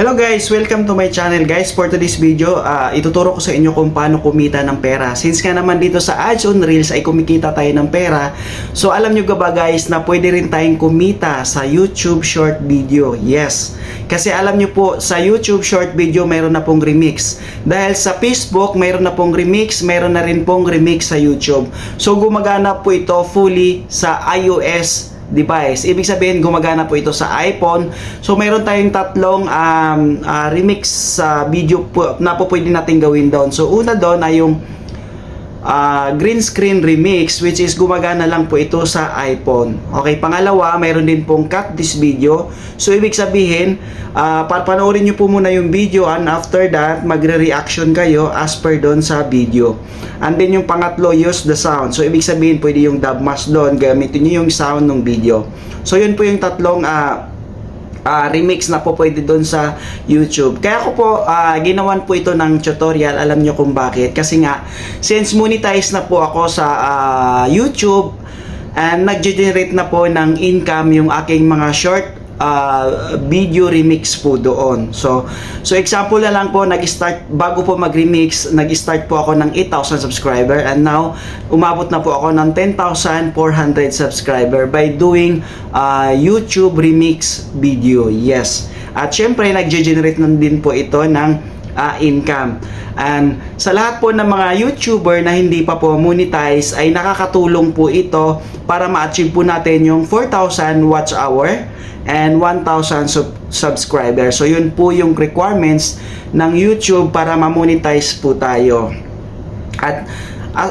Hello guys! Welcome to my channel guys. For today's video, ituturo ko sa inyo kung paano kumita ng pera. Since nga naman dito sa Ads on Reels ay kumikita tayo ng pera, so alam nyo ba guys na pwede rin tayong kumita sa YouTube short video. Yes! Kasi alam nyo po, sa YouTube short video mayroon na pong remix. Dahil sa Facebook mayroon na pong remix, mayroon na rin pong remix sa YouTube. So gumagana po ito fully sa iOS device. Ibig sabihin, gumagana po ito sa iPhone. So, mayroon tayong tatlong remix sa video po, na po pwede natin gawin doon. So, una doon ay yung green screen remix, which is gumagana lang po ito sa iPhone. Okay, pangalawa, mayroon din pong cut this video. So, ibig sabihin, panoorin nyo po muna yung video and after that, magre-reaction kayo as per doon sa video. And then yung pangatlo, use the sound. So, ibig sabihin, pwede yung dub mask doon, gamitin nyo yung sound ng video. So, yun po yung tatlong remix na po pwede doon sa YouTube. Kaya ko po ginawan po ito ng tutorial. Alam nyo kung bakit. Kasi nga, since monetize na po ako sa YouTube and nag-generate na po ng income yung aking mga short video remix po doon. So example na lang po, nag-start, bago po mag-remix, nag-start po ako ng 8,000 subscriber and now, umabot na po ako ng 10,400 subscriber by doing YouTube remix video. Yes. At syempre, nag-generate na din po ito ng income. And sa lahat po ng mga YouTuber na hindi pa po monetize, ay nakakatulong po ito para ma-achieve po natin yung 4,000 watch hour and 1,000 subscribers. So yun po yung requirements ng YouTube para ma-monetize po tayo. At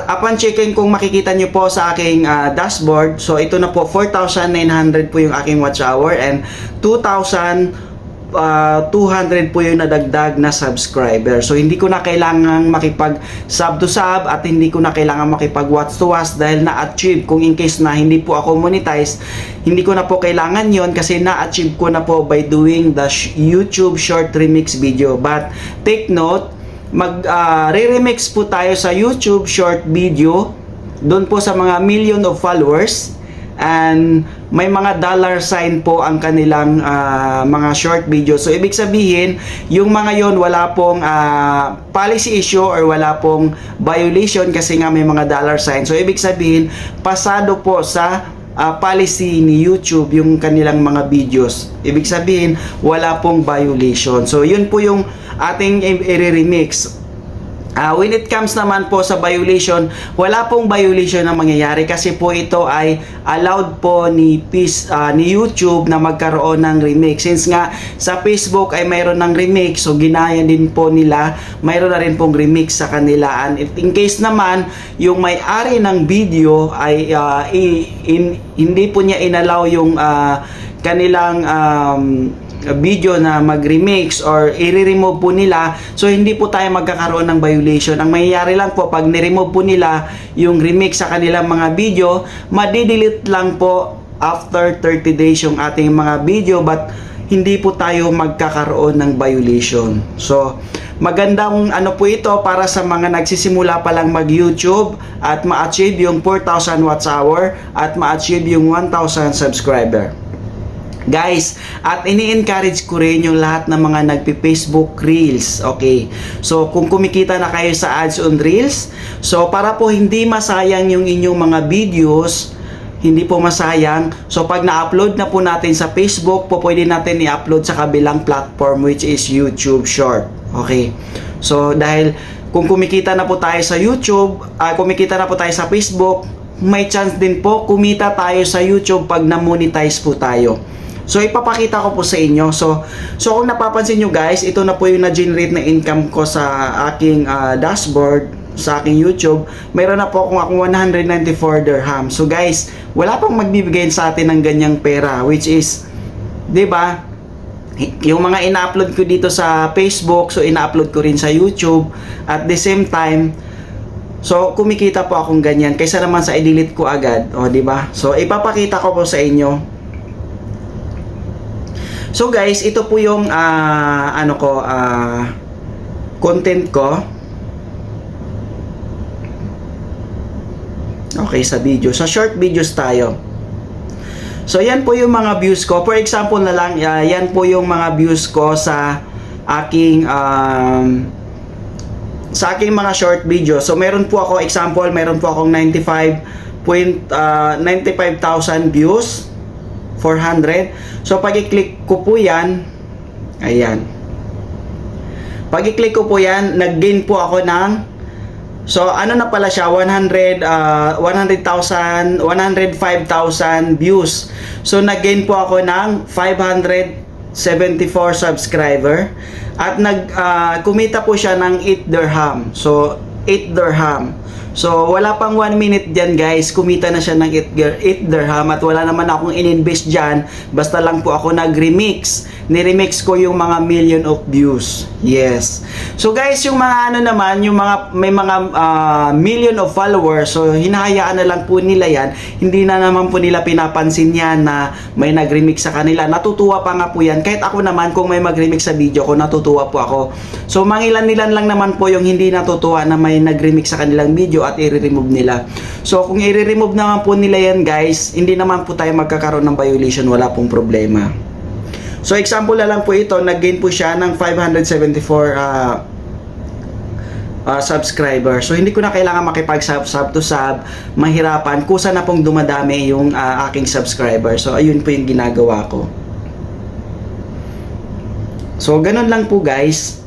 upon checking, kung makikita nyo po sa aking dashboard, so ito na po, 4,900 po yung aking watch hour and 2,200 po yung nadagdag na subscriber. So hindi ko na kailangang makipag sub to sub at hindi ko na kailangan makipag watch to watch dahil na-achieve. Kung in case na hindi po ako monetize, hindi ko na po kailangan yon kasi na-achieve ko na po by doing the YouTube short remix video. But take note, re-remix po tayo sa YouTube short video doon po sa mga million of followers. And may mga dollar sign po ang kanilang mga short video. So ibig sabihin, yung mga yon wala pong policy issue or wala pong violation kasi nga may mga dollar sign. So ibig sabihin, pasado po sa policy ni YouTube yung kanilang mga videos. Ibig sabihin, wala pong violation. So yun po yung ating i-remix. When it comes naman po sa violation, wala pong violation na mangyayari kasi po ito ay allowed po ni YouTube na magkaroon ng remix. Since nga sa Facebook ay mayroon ng remix, so ginaya din po nila, mayroon na rin pong remix sa kanila. And if in case naman yung may-ari ng video ay hindi po niya inallow yung kanilang video na mag-remix or i-remove po nila, so hindi po tayo magkakaroon ng violation. Ang mangyayari lang po, pag ni-remove po nila yung remix sa kanilang mga video, madi-delete lang po after 30 days yung ating mga video, but hindi po tayo magkakaroon ng violation. So magandang ano po ito para sa mga nagsisimula pa lang mag-YouTube at ma-achieve yung 4,000 watch hour at ma-achieve yung 1,000 subscriber. Guys, at ini-encourage ko rin yung lahat ng mga nagpi-Facebook Reels. Okay. So, kung kumikita na kayo sa Ads on Reels, so para po hindi masayang yung inyong mga videos, hindi po masayang. So, pag na-upload na po natin sa Facebook, po pwede natin i-upload sa kabilang platform which is YouTube Short. Okay. So, dahil kung kumikita na po tayo sa YouTube, kumikita na po tayo sa Facebook, may chance din po kumita tayo sa YouTube pag na-monetize po tayo. So, ipapakita ko po sa inyo. So kung napapansin nyo guys, ito na po yung na-generate na income ko sa aking dashboard, sa aking YouTube. Mayroon na po akong 194 dirham. So guys, wala pang magbibigay sa atin ng ganyang pera, which is, 'di ba? Yung mga ina-upload ko dito sa Facebook, so ina-upload ko rin sa YouTube. At the same time, so kumikita po akong ganyan kaysa naman sa i-delete ko agad, o 'di ba? So ipapakita ko po sa inyo. So guys, ito po yung content ko. Okay, sa video. Sa short videos tayo. So yan po yung mga views ko. For example na lang, yan po yung mga views ko sa aking sa aking mga short video. So meron po ako, example, meron po akong 95,000 views, 400. So pag i-click ko po yan, ayan, pag i-click ko po yan, nag-gain po ako ng, so ano na pala siya, 105,000 views. So nag-gain po ako ng 574 subscriber at kumita po siya ng 8 dirham. So 8 dirham. So wala pang 1 minute dyan guys, kumita na siya ng 8 dirham at wala naman akong ininvest dyan, basta lang po ako nag-remix. Ni-remix ko yung mga million of views. Yes. So guys, yung mga ano naman, yung mga may mga million of followers, so hinahayaan na lang po nila yan. Hindi na naman po nila pinapansin yan na may nag-remix sa kanila. Natutuwa pa nga po yan. Kahit ako naman, kung may mag-remix sa video ko, natutuwa po ako. So mangilan-ilan lang naman po yung hindi natutuwa na may nag-remix sa kanilang video at i-remove nila. So kung i-remove naman po nila yan guys, hindi naman po tayo magkakaroon ng violation, wala pong problema. So example na lang po ito, nag-gain po siya ng 574 subscriber. So hindi ko na kailangan makipag-sub to sub, mahirapan, kusa na pong dumadami yung aking subscriber. So ayun po yung ginagawa ko. So ganun lang po guys.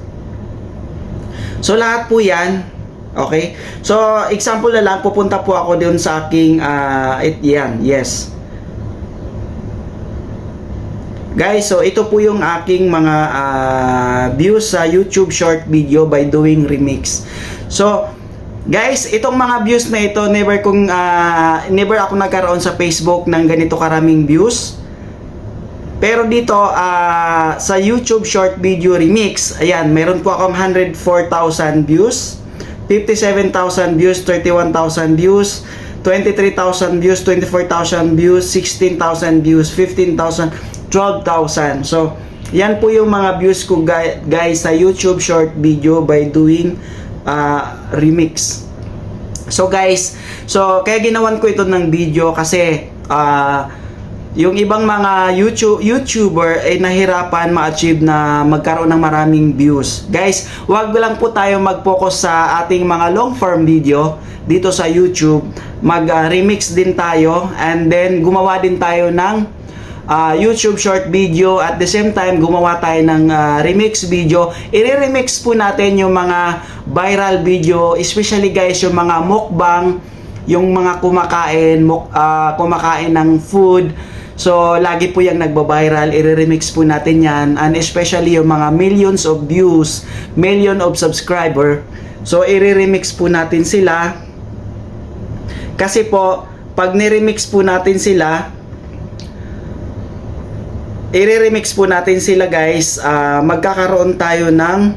So lahat po yan, okay? So example na lang, pupunta po ako doon sa aking yan, yes. Guys, so ito po yung aking mga views sa YouTube short video by doing remix. So guys, itong mga views na ito, never ako nagkaroon sa Facebook ng ganito karaming views. Pero dito sa YouTube short video remix, ayan, meron po akong 104,000 views, 57,000 views, 31,000 views, 23,000 views, 24,000 views, 16,000 views, 15,000, 12,000. So, yan po yung mga views ko guys sa YouTube short video by doing remix. So guys, so kaya ginawan ko ito ng video kasi yung ibang mga YouTuber ay nahirapan ma-achieve na magkaroon ng maraming views. Guys, wag lang po tayo mag-focus sa ating mga long form video dito sa YouTube. Mag-remix din tayo and then gumawa din tayo ng YouTube short video, at the same time gumawa tayo ng remix video. I-remix po natin yung mga viral video, especially guys yung mga mukbang, yung mga kumakain ng food. So lagi po yung nagba-viral, i-remix po natin yan, and especially yung mga millions of views, million of subscriber. So i-remix po natin sila kasi po pag ni-remix po natin sila, i-remix po natin sila guys, magkakaroon tayo ng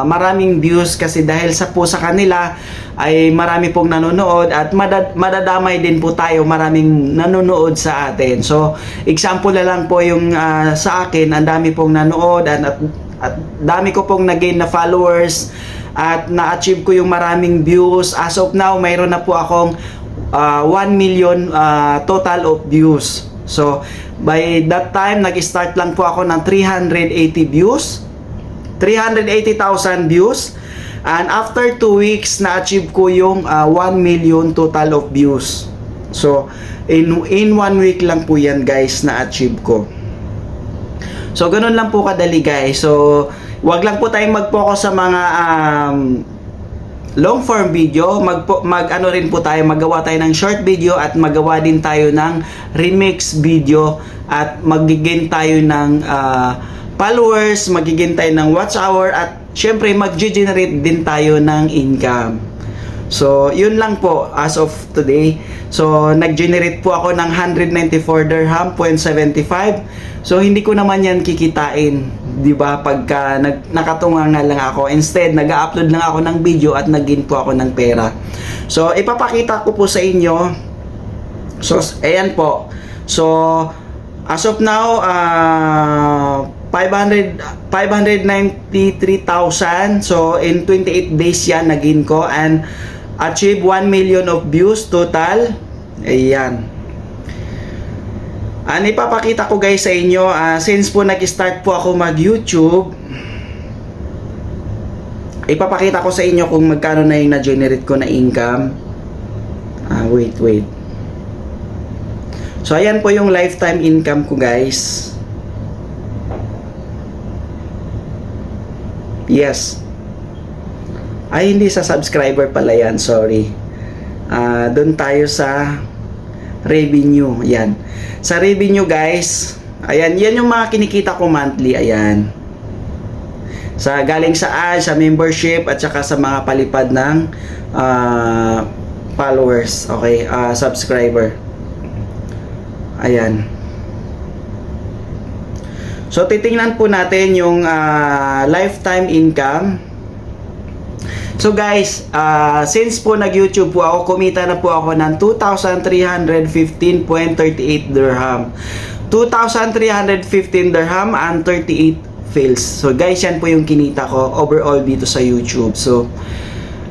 maraming views kasi dahil sa kanila ay marami pong nanonood at madadamay din po tayo, maraming nanonood sa atin. So example na lang po yung sa akin, ang dami pong nanood at dami ko pong nag-gain na followers at na-achieve ko yung maraming views. As of now, mayroon na po akong 1 million total of views. So by that time, nag-start lang po ako ng 380,000 views. And after 2 weeks, na-achieve ko yung 1 million total of views. So, in 1 week lang po yan guys, na-achieve ko. So, ganun lang po kadali guys. So, wag lang po tayong mag-focus sa mga long form video. Mag-ano rin po tayo, magawa tayo ng short video at magawa din tayo ng remix video at mag-gain tayo ng followers, mag-gain tayo ng watch hour at syempre mag-generate din tayo ng income. So, yun lang po as of today. So, nag-generate po ako ng 194 dirham, 0.75. So, hindi ko naman yan kikitain, 'di ba? Pagka nakatunga nga lang ako. Instead, nag-upload lang ako ng video at nag-gain po ako ng pera. So, ipapakita ko po sa inyo. So, ayan po. So, as of now, 593,000. So, in 28 days yan, nag-gain ko. And, achieve 1 million of views total. Ayan. Ipapakita ko guys sa inyo, since po nag-start po ako mag-YouTube, ipapakita ko sa inyo kung magkano na yung na-generate ko na income. Wait. So, ayan po yung lifetime income ko guys. Yes. Ay, hindi sa subscriber pala yan, sorry. Doon tayo sa revenue. Ayan. Sa revenue guys, ayan, yan yung mga kinikita ko monthly. Ayan. Galing sa ads, sa membership, at saka sa mga palipad ng followers. Okay, subscriber. Ayan. So, titingnan po natin yung lifetime income. So guys, since po nag-YouTube po ako, kumita na po ako ng 2,315.38 dirham. 2,315 dirham and 38 fails. So guys, yan po yung kinita ko overall dito sa YouTube. So,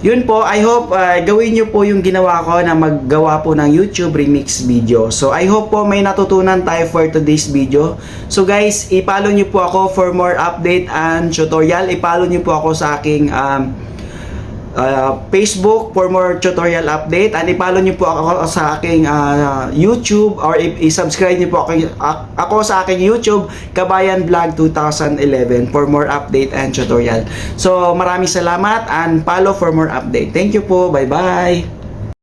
yun po, I hope gawin nyo po yung ginawa ko na maggawa po ng YouTube remix video. So, I hope po may natutunan tayo for today's video. So guys, i-follow nyo po ako for more update and tutorial. I-follow nyo po ako sa aking Facebook for more tutorial update, and i-follow niyo po ako sa aking YouTube, or i-subscribe niyo po ako sa aking YouTube, Kabayan Vlog 2011 for more update and tutorial. So maraming salamat and follow for more update. Thank you po. Bye bye.